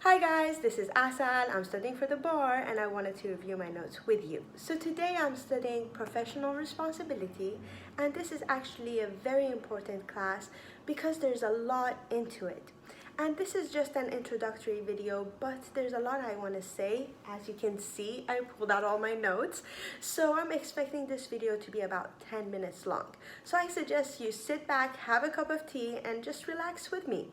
Hi guys, this is Asan. I'm studying for the bar and I wanted to review my notes with you. So today I'm studying professional responsibility, and this is actually a very important class because there's a lot into it. And this is just an introductory video, but there's a lot I want to say. As you can see, I pulled out all my notes. So I'm expecting this video to be about 10 minutes long. So I suggest you sit back, have a cup of tea, and just relax with me.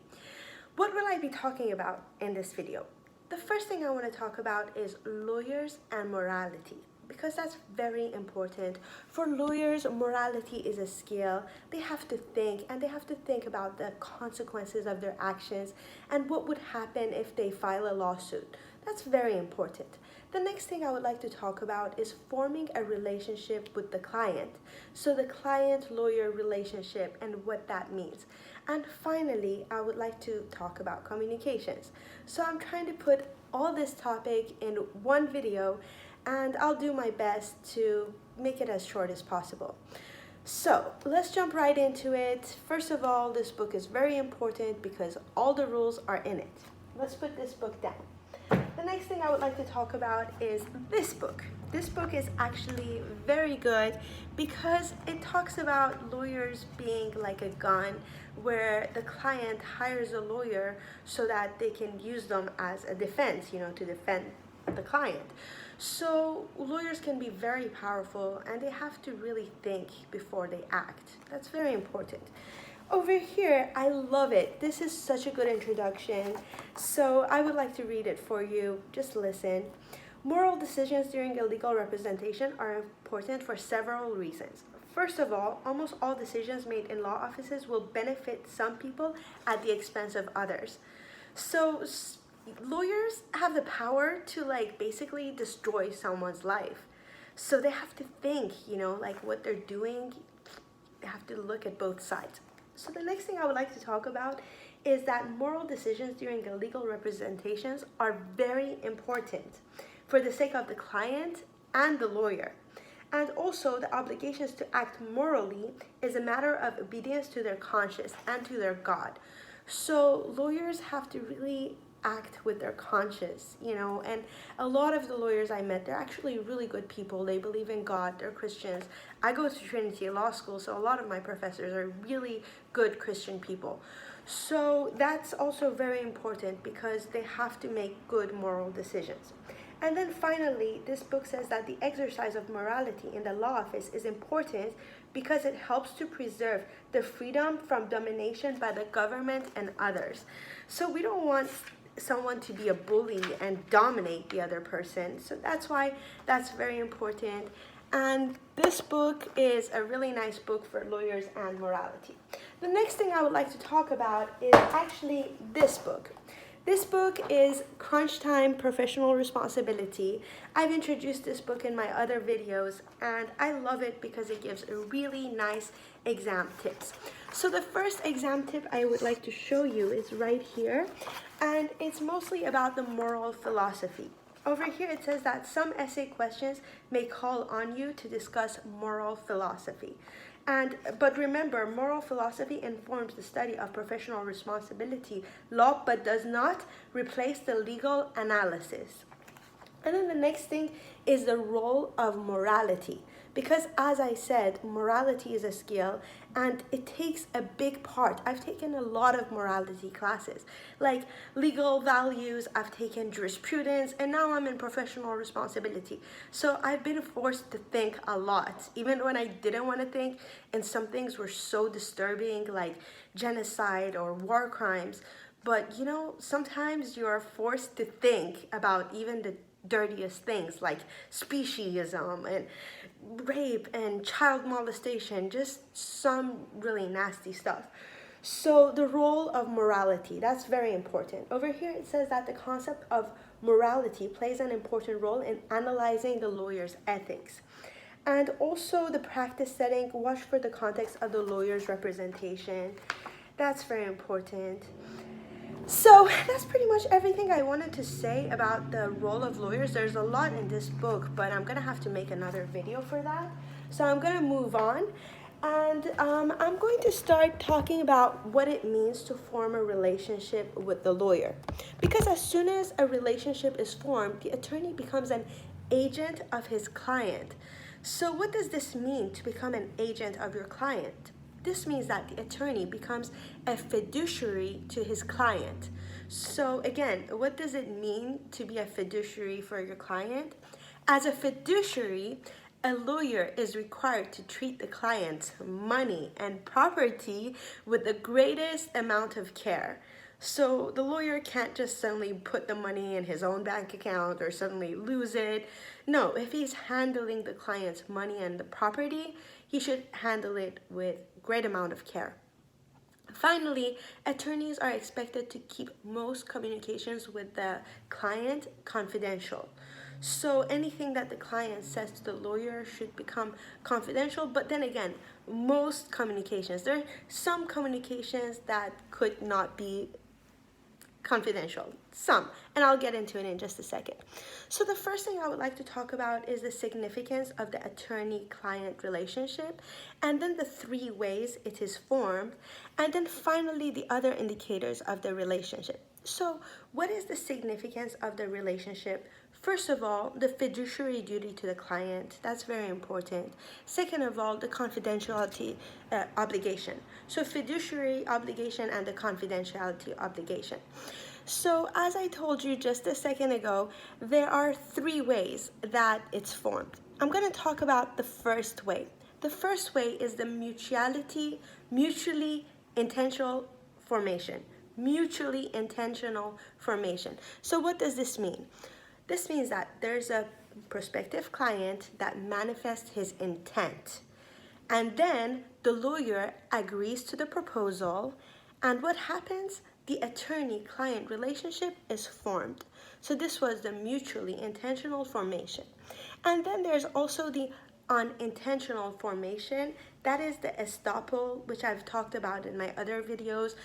What will I be talking about in this video? The first thing I want to talk about is lawyers and morality, because that's very important. For lawyers, morality is a skill. They have to think, and they have to think about the consequences of their actions and what would happen if they file a lawsuit. That's very important. The next thing I would like to talk about is forming a relationship with the client. So the client-lawyer relationship and what that means. And finally, I would like to talk about communications. So I'm trying to put all this topic in one video, and I'll do my best to make it as short as possible. So let's jump right into it. First of all, this book is very important because all the rules are in it. Let's put this book down. The next thing I would like to talk about is this book. This book is actually very good because it talks about lawyers being like a gun, where the client hires a lawyer so that they can use them as a defense, to defend the client. So lawyers can be very powerful and they have to really think before they act. That's very important. Over here, I love it. This is such a good introduction. So I would like to read it for you. Just listen. Moral decisions during a legal representation are important for several reasons. First of all, almost all decisions made in law offices will benefit some people at the expense of others. So lawyers have the power to basically destroy someone's life. So they have to think, what they're doing. They have to look at both sides. So the next thing I would like to talk about is that moral decisions during legal representations are very important for the sake of the client and the lawyer. And also, the obligations to act morally is a matter of obedience to their conscience and to their God. So lawyers have to really act with their conscience, and a lot of the lawyers I met, they're actually really good people. They believe in God, they're Christians. I go to Trinity Law School, so a lot of my professors are really good Christian people. So that's also very important because they have to make good moral decisions. And then finally, this book says that the exercise of morality in the law office is important because it helps to preserve the freedom from domination by the government and others. So we don't want someone to be a bully and dominate the other person. So that's why that's very important. And this book is a really nice book for lawyers and morality. The next thing I would like to talk about is actually this book. This book is Crunch Time Professional Responsibility. I've introduced this book in my other videos, and I love it because it gives a really nice exam tips. So the first exam tip I would like to show you is right here, and it's mostly about the moral philosophy. Over here it says that some essay questions may call on you to discuss moral philosophy. But remember, moral philosophy informs the study of professional responsibility law, but does not replace the legal analysis. And then the next thing is the role of morality. Because as I said, morality is a skill and it takes a big part. I've taken a lot of morality classes, like legal values, I've taken jurisprudence, and now I'm in professional responsibility. So I've been forced to think a lot, even when I didn't want to think, and some things were so disturbing, like genocide or war crimes. But sometimes you're forced to think about even the dirtiest things like speciesism and rape and child molestation, just some really nasty stuff. So the role of morality, that's very important. Over here it says that the concept of morality plays an important role in analyzing the lawyer's ethics. And also the practice setting, watch for the context of the lawyer's representation. That's very important. So that's pretty much everything I wanted to say about the role of lawyers. There's a lot in this book, but I'm gonna have to make another video for that. So I'm gonna move on. And I'm going to start talking about what it means to form a relationship with the lawyer. Because as soon as a relationship is formed, the attorney becomes an agent of his client. So, what does this mean to become an agent of your client? This means that the attorney becomes a fiduciary to his client. So, again, what does it mean to be a fiduciary for your client? As a fiduciary, a lawyer is required to treat the client's money and property with the greatest amount of care. So the lawyer can't just suddenly put the money in his own bank account or suddenly lose it. No, if he's handling the client's money and the property, he should handle it with great amount of care. Finally, attorneys are expected to keep most communications with the client confidential. So anything that the client says to the lawyer should become confidential, but then again, most communications, there are some communications that could not be confidential, some, and I'll get into it in just a second. So the first thing I would like to talk about is the significance of the attorney-client relationship, and then the three ways it is formed, and then finally the other indicators of the relationship. So what is the significance of the relationship? First of all, the fiduciary duty to the client, that's very important. Second of all, the confidentiality obligation. So fiduciary obligation and the confidentiality obligation. So as I told you just a second ago, there are three ways that it's formed. I'm going to talk about the first way. The first way is the mutually intentional formation. Mutually intentional formation. So what does this mean? This means that there's a prospective client that manifests his intent, and then the lawyer agrees to the proposal, and what happens? The attorney-client relationship is formed. So this was the mutually intentional formation. And then there's also the unintentional formation. That is the estoppel, which I've talked about in my other videos.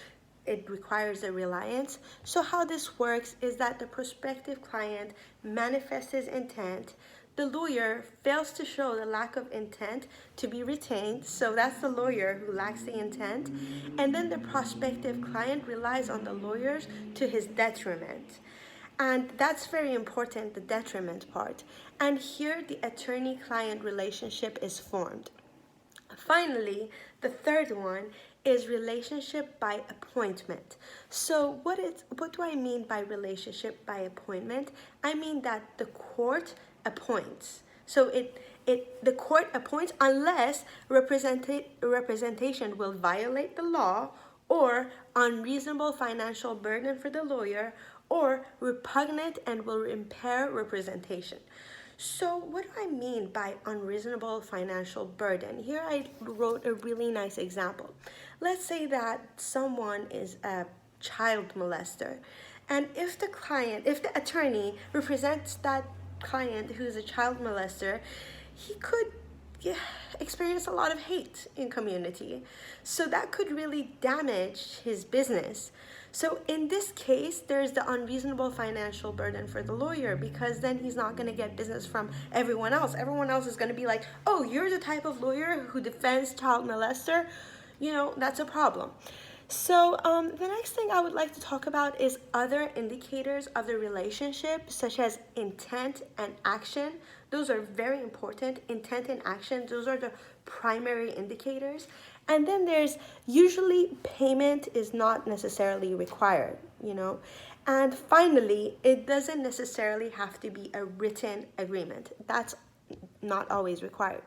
It requires a reliance. So how this works is that the prospective client manifests his intent. The lawyer fails to show the lack of intent to be retained, so that's the lawyer who lacks the intent. And then the prospective client relies on the lawyers to his detriment. And that's very important, the detriment part. And here the attorney-client relationship is formed. Finally, the third one is relationship by appointment. So what do I mean by relationship by appointment? I mean that the court appoints. So the court appoints unless representation will violate the law, or unreasonable financial burden for the lawyer, or repugnant and will impair representation. So what do I mean by unreasonable financial burden? Here I wrote a really nice example. Let's say that someone is a child molester, and if the attorney represents that client who's a child molester, he could experience a lot of hate in community. So that could really damage his business. So in this case, there's the unreasonable financial burden for the lawyer, because then he's not going to get business from everyone else. Everyone else is going to be like, oh, you're the type of lawyer who defends child molester. You know, that's a problem. So the next thing I would like to talk about is other indicators of the relationship, such as intent and action. Those are very important. Intent and action, those are the primary indicators. And then there's usually payment is not necessarily required, you know. And finally, it doesn't necessarily have to be a written agreement. That's not always required.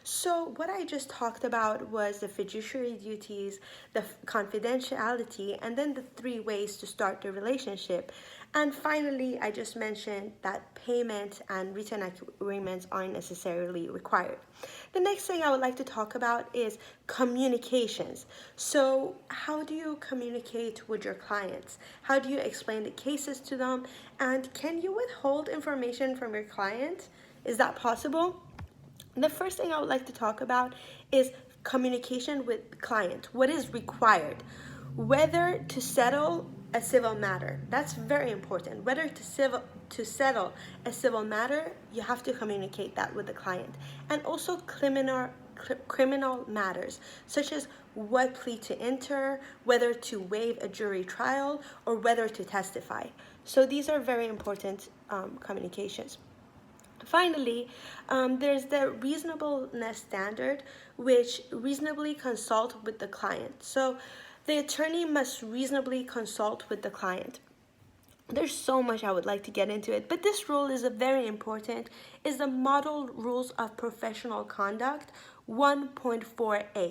So what I just talked about was the fiduciary duties, the confidentiality, and then the three ways to start the relationship. And finally, I just mentioned that payment and written agreements aren't necessarily required. The next thing I would like to talk about is communications. So how do you communicate with your clients? How do you explain the cases to them? And can you withhold information from your client? Is that possible? The first thing I would like to talk about is communication with the client. What is required? Whether to settle a civil matter. That's very important. Whether to settle a civil matter, you have to communicate that with the client. And also criminal criminal matters, such as what plea to enter, whether to waive a jury trial, or whether to testify. So these are very important communications. Finally, there's the reasonableness standard, which reasonably consult with the client. So the attorney must reasonably consult with the client. There's so much I would like to get into it, but this rule is a very important, is the Model Rules of Professional Conduct 1.4a.